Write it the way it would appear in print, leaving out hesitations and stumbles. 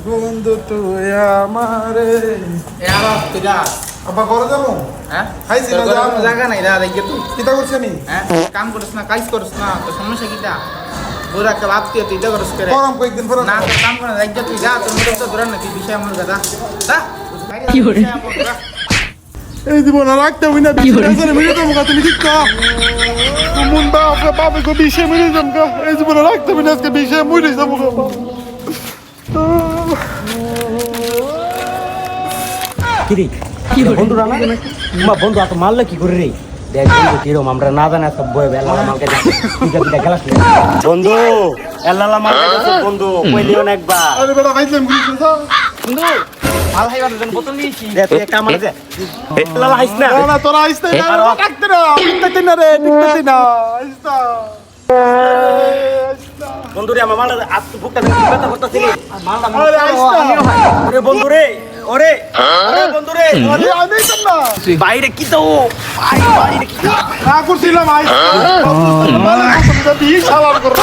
বন্ধু তুই আমারে আব্বা করে যাবো খাইছি না যাবো জায়গা নাই দাদা তুই কিতা করছি আমি কাম করিস না কাজ করিস না তো সমস্যা কিটা গোরা কে বাপ তুই তুই করিস করে গরম কয়েকদিন পরে না তো কাম করে রাজ্য তুই যা তোর মতো তো ধরে না তুই বিষয় আমার দাদা কি করে? এই জীবন আর রাখতে হই না বেশি টেনশনে মেরে যাবো গা তুমি ঠিক কা মন বা আপনার বাবা কো বিষে মেরে যাবো গা এই জীবন আর রাখতে হই না আজকে বিষে মরে যাবো গা কিরে কি করে? বন্ধুরা না মা বন্ধু এত মারলে কি করে রে দেখ বন্ধু কিরম আমরা না জানি আজকে বয়ে বেলা মালকে দুইটা গেলাস বন্ধু এল্লালা মালকে গেছে বন্ধু কইলিও না একবার আরে বেটা ভাইলাম কি বন্ধু মাল হাইবার জন্য বোতল নিয়েছি দে তুই একটা আমার দে এল্লালা হাইস না না তোরা আইস্তে না ডাকতে না টিকতে না রে টিকতে না আইস্তা বন্ধু রে আমার মালটা আজ বুকটা ব্যথা করতেছি মালটা আরে আইস্তা ওরে বন্ধু রে ওরে ওরে বন্ধু রে আরে আমি তো না বাইরে কি তো বাইরে কি না করছিলাম আইস্তা মানে কত বিয়ে শালার করে